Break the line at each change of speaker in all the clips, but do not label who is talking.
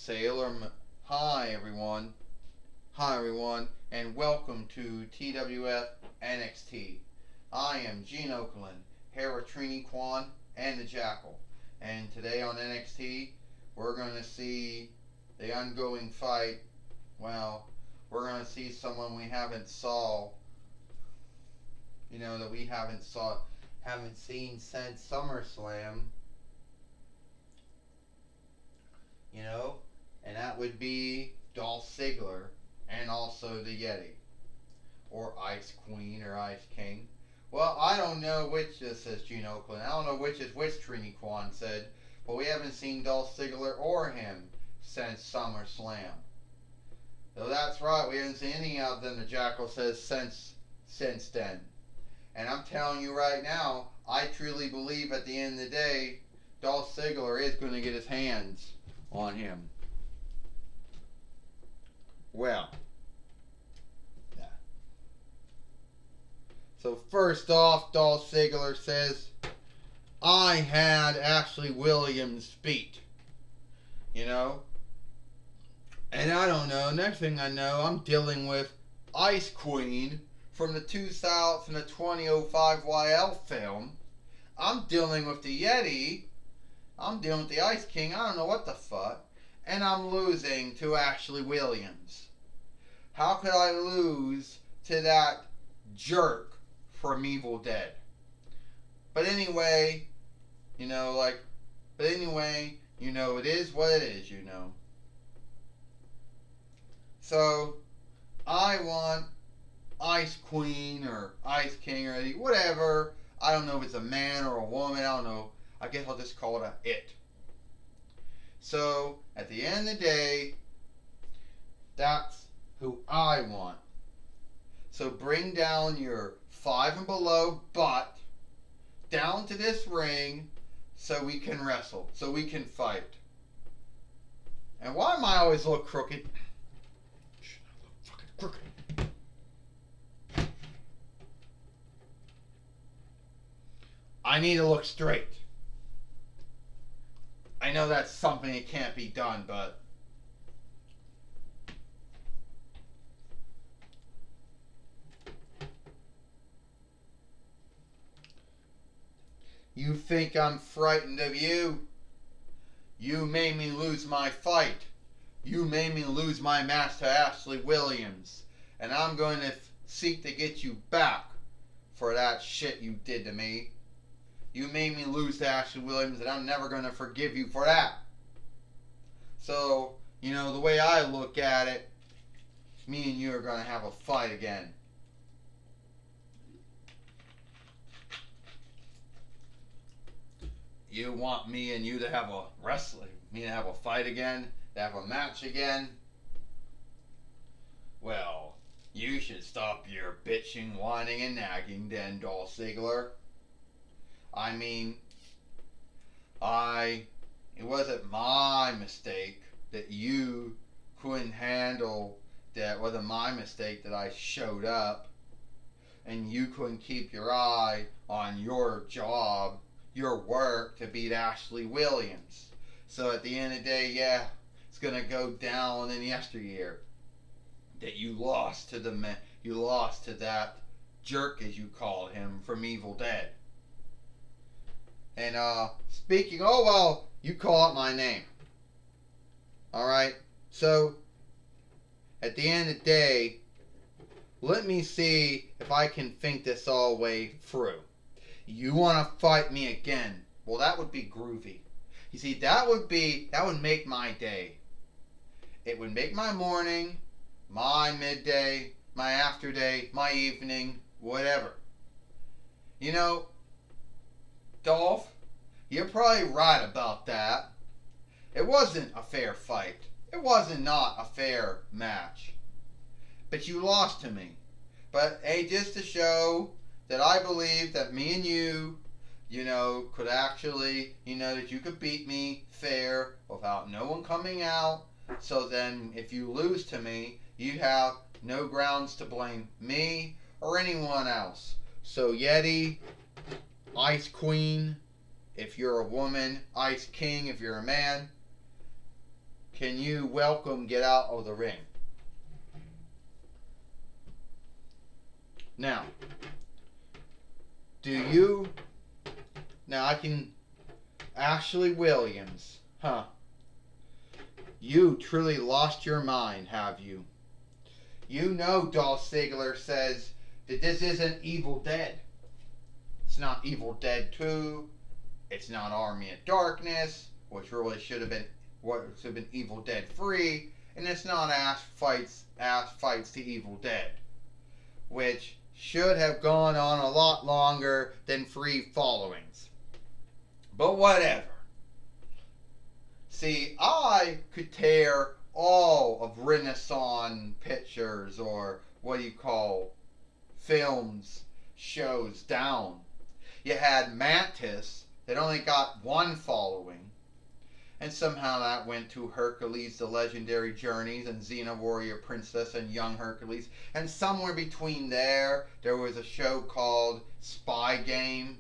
Hi everyone. Hi everyone, and welcome to TWF NXT. I am Gene Okerlund, here with Trini Kwan and the Jackal. And today on NXT, we're going to see the ongoing fight. Well, we're going to see someone we haven't saw, that we haven't seen since SummerSlam. You know, and that would be Dolph Ziggler and also the Yeti, or Ice Queen or Ice King. Well, I don't know which this says Gene Oakland. I don't know which is which, Trini Kwan said, but we haven't seen Dolph Ziggler or him since SummerSlam. So that's right, we haven't seen any of them, the Jackal says, since then. And I'm telling you right now, I truly believe at the end of the day, Dolph Ziggler is going to get his hands on him. Well, yeah. So first off, Dolph Ziggler says, I had Ashley Williams beat. And I don't know, next thing I know, I'm dealing with Ice Queen from the 2005 YL film. I'm dealing with the Yeti. I'm dealing with the Ice King. I don't know what the fuck. And I'm losing to Ashley Williams. How could I lose to that jerk from Evil Dead? But anyway, it is what it is, So, I want Ice Queen or Ice King or whatever. I don't know if it's a man or a woman. I don't know. I guess I'll just call it it. So, at the end of the day, that's who I want. So bring down your 5 and below butt down to this ring so we can wrestle, so we can fight. And why am I always look crooked? I look fucking crooked. I need to look straight. I know that's something that can't be done, but you think I'm frightened of you? You made me lose my fight. You made me lose my match to Ashley Williams. And I'm going to seek to get you back for that shit you did to me. You made me lose to Ashley Williams, and I'm never going to forgive you for that. So, the way I look at it, me and you are going to have a fight again. You want me and you to have a fight again, to have a match again? Well, you should stop your bitching, whining, and nagging then, Dolph Ziggler. I mean, it wasn't my mistake that you couldn't handle that. It wasn't my mistake that I showed up and you couldn't keep your eye on your job, your work to beat Ashley Williams. So at the end of the day, yeah, it's gonna go down in yesteryear that you lost to that jerk, as you called him, from Evil Dead. And speaking, you call out my name. Alright? So, at the end of the day, let me see if I can think this all the way through. You want to fight me again? Well, that would be groovy. You see, that would make my day. It would make my morning, my midday, my afterday, my evening, whatever. Dolph, you're probably right about that. It wasn't a fair fight. It wasn't not a fair match. But you lost to me. But hey, just to show that I believe that me and you, could actually, that you could beat me fair without no one coming out. So then if you lose to me, you have no grounds to blame me or anyone else. So Yeti, Ice Queen, if you're a woman, Ice King if you're a man, can you welcome get out of the ring? Now, I can, Ashley Williams, you truly lost your mind, have you? You know Dolph Ziggler says that this isn't Evil Dead. It's not Evil Dead 2. It's not Army of Darkness, which really should have been Evil Dead 3. And it's not Ash Fights the Evil Dead, which should have gone on a lot longer than 3 followings. But whatever. See, I could tear all of Renaissance pictures, or what you call films, shows down. You had Mantis that only got 1 following, and somehow that went to Hercules, The Legendary Journeys, and Xena Warrior Princess, and Young Hercules. And somewhere between there was a show called Spy Game,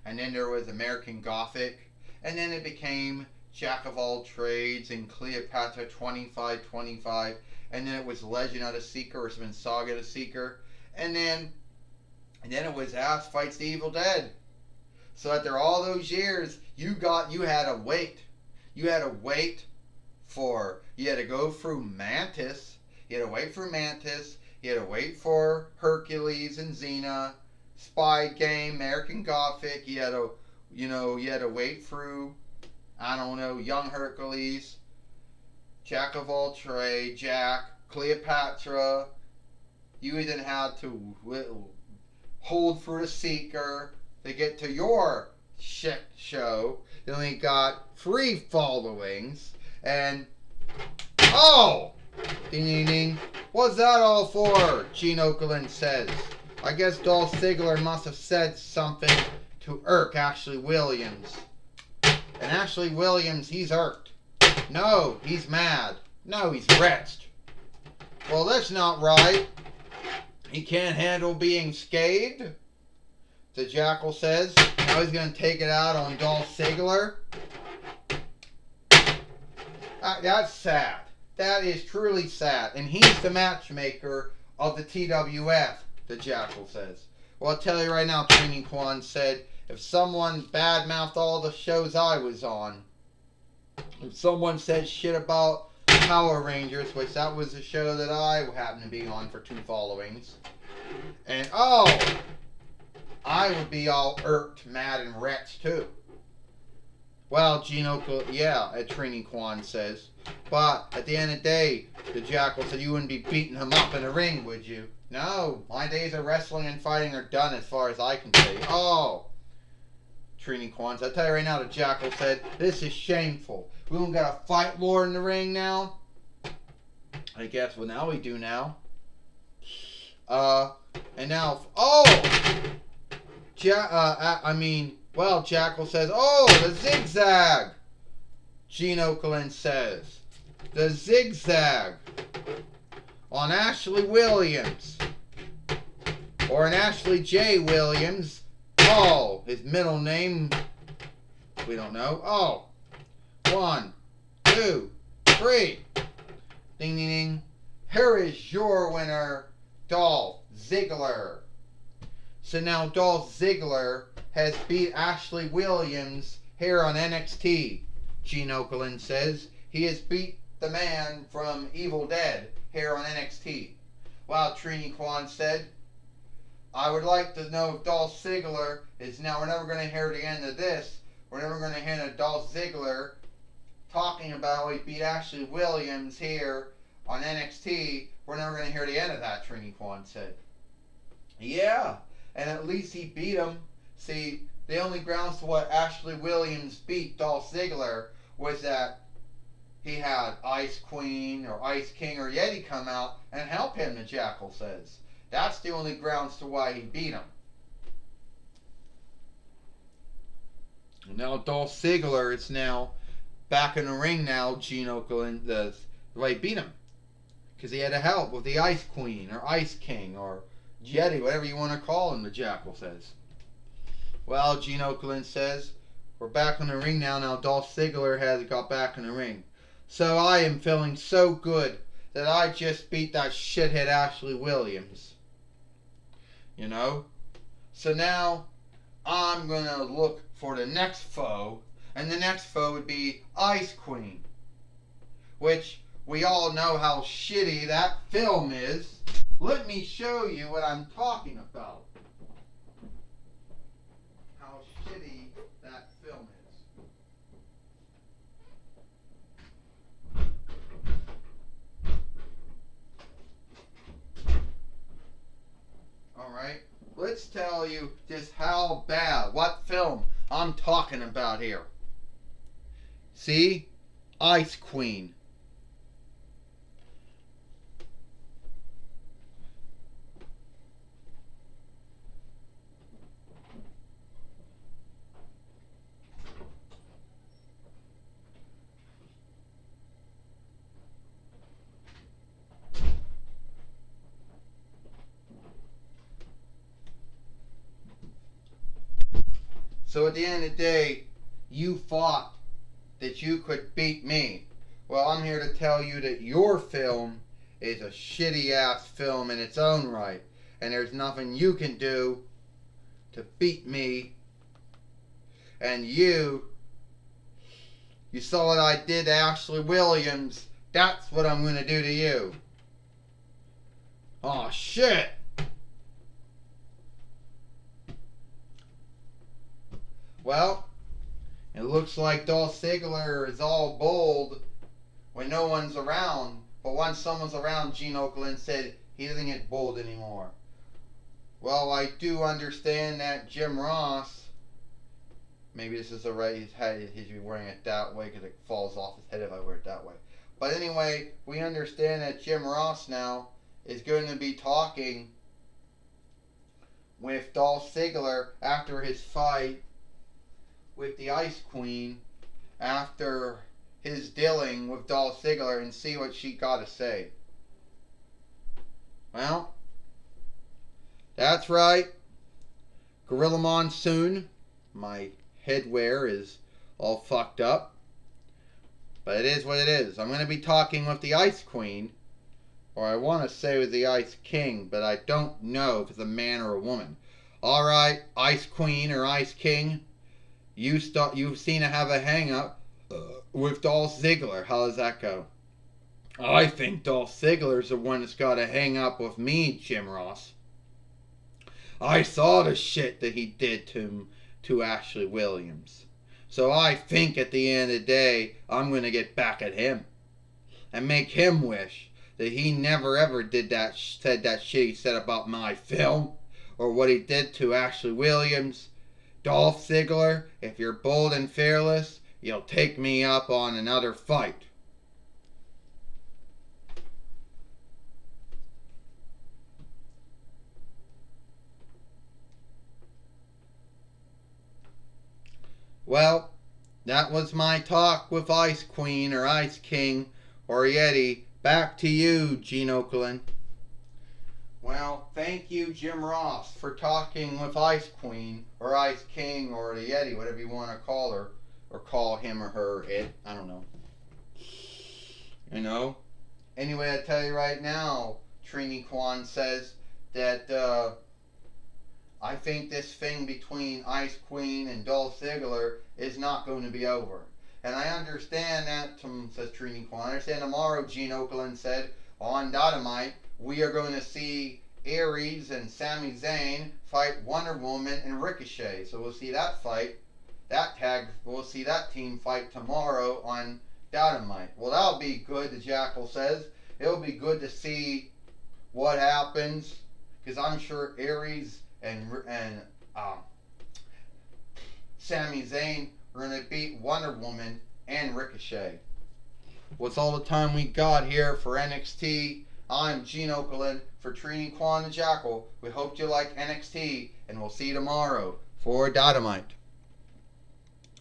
and then there was American Gothic, and then it became Jack of All Trades and Cleopatra 2525, and then it was Legend of the Seeker, or it's been Saga the Seeker, and then it was Ash Fights the Evil Dead. So after all those years, you had to wait. You had to go through Mantis. You had to wait for Mantis. You had to wait for Hercules and Xena, Spy Game, American Gothic. You had to wait through, Young Hercules, Jack of All Trades, Jack, Cleopatra. You even had to hold for the Seeker to get to your shit show. You only got 3 followings, and ding ding ding, what's that all for? Gene Okerlund says. I guess Dolph Ziggler must have said something to irk Ashley Williams. And Ashley Williams, he's irked. No, he's mad. No, he's wretched. Well, that's not right. He can't handle being scathed, the Jackal says. Now he's going to take it out on Dolph Ziggler. That's sad. That is truly sad. And he's the matchmaker of the TWF, the Jackal says. Well, I'll tell you right now, Training Quan said, if someone badmouthed all the shows I was on, if someone said shit about Power Rangers, which that was a show that I happened to be on for 2 followings, and I would be all irked, mad, and wretched too. Well, Training Quan says, but at the end of the day, the Jackal said, you wouldn't be beating him up in the ring, would you? No, my days of wrestling and fighting are done as far as I can see. Training Quan said, I tell you right now, the Jackal said, this is shameful. We don't got a fight lord in the ring now? I guess, well, now we do now. And now, Jackal says, the zigzag. Gene Okerlund says, the zigzag on Ashley Williams, or an Ashley J. Williams. His middle name, we don't know. 1, 2, 3. Ding, ding, ding. Here is your winner, Dolph Ziggler. So now Dolph Ziggler has beat Ashley Williams here on NXT, Gene Okerlund says. He has beat the man from Evil Dead here on NXT. Wow, Trini Kwan said, I would like to know if Dolph Ziggler is now, we're never going to hear the end of this. We're never going to hear Dolph Ziggler talking about how he beat Ashley Williams here on NXT. We're never going to hear the end of that, Trini Kwan said. Yeah, and at least he beat him. See, the only grounds to what Ashley Williams beat Dolph Ziggler was that he had Ice Queen or Ice King or Yeti come out and help him, the Jackal says. That's the only grounds to why he beat him. Now Dolph Ziggler is now back in the ring now, Gene Okerlund, the way he beat him. Because he had to help with the Ice Queen or Ice King or Yeti, whatever you want to call him, the Jackal says. Well, Gene Okerlund says, we're back in the ring now. Now Dolph Ziggler has got back in the ring. So I am feeling so good that I just beat that shithead Ashley Williams. You know? So now I'm going to look for the next foe, and the next foe would be Ice Queen, which we all know how shitty that film is. Let me show you what I'm talking about. How shitty that film is. Alright, let's tell you just how bad, what film I'm talking about here. See? Ice Queen. So at the end of the day, you thought that you could beat me. Well, I'm here to tell you that your film is a shitty ass film in its own right. And there's nothing you can do to beat me. And you saw what I did to Ashley Williams. That's what I'm going to do to you. Oh shit. Well, it looks like Dolph Ziggler is all bold when no one's around. But once someone's around, Gene Okerlund said he doesn't get bold anymore. Well, I do understand that Jim Ross, maybe this is the right, he's wearing it that way because it falls off his head if I wear it that way. But anyway, we understand that Jim Ross now is going to be talking with Dolph Ziggler after his fight with the Ice Queen, after his dealing with Dolph Ziggler, and see what she got to say. Well, that's right. Gorilla Monsoon. My headwear is all fucked up. But it is what it is. I'm going to be talking with the Ice Queen. Or I want to say with the Ice King, but I don't know if it's a man or a woman. Alright, Ice Queen or Ice King. You seem to have a hang-up with Dolph Ziggler. How does that go? I think Dolph Ziggler's the one that's got a hang-up with me, Jim Ross. I saw the shit that he did to Ashley Williams. So I think at the end of the day, I'm going to get back at him. And make him wish that he never ever said that shit he said about my film. Or what he did to Ashley Williams. Dolph Ziggler, if you're bold and fearless, you'll take me up on another fight. Well, that was my talk with Ice Queen or Ice King or Yeti. Back to you, Gene Okerlund. Well, thank you, Jim Ross, for talking with Ice Queen, or Ice King, or the Yeti, whatever you want to call her, or call him or her it. I don't know. You know? Anyway, I tell you right now, Trini Kwan says that I think this thing between Ice Queen and Dolph Ziggler is not going to be over. And I understand that, says Trini Kwan. I understand tomorrow, Gene Okerlund said, on Dynamite, we are going to see Aries and Sami Zayn fight Wonder Woman and Ricochet. So we'll see that fight, we'll see that team fight tomorrow on Dynamite. Well, that'll be good, the Jackal says. It'll be good to see what happens, because I'm sure Aries and Sami Zayn are going to beat Wonder Woman and Ricochet. Well, it's all the time we got here for NXT. I'm Gene Okerlund for Trini Kwan the Jackal. We hope you like NXT, and we'll see you tomorrow for Dynamite.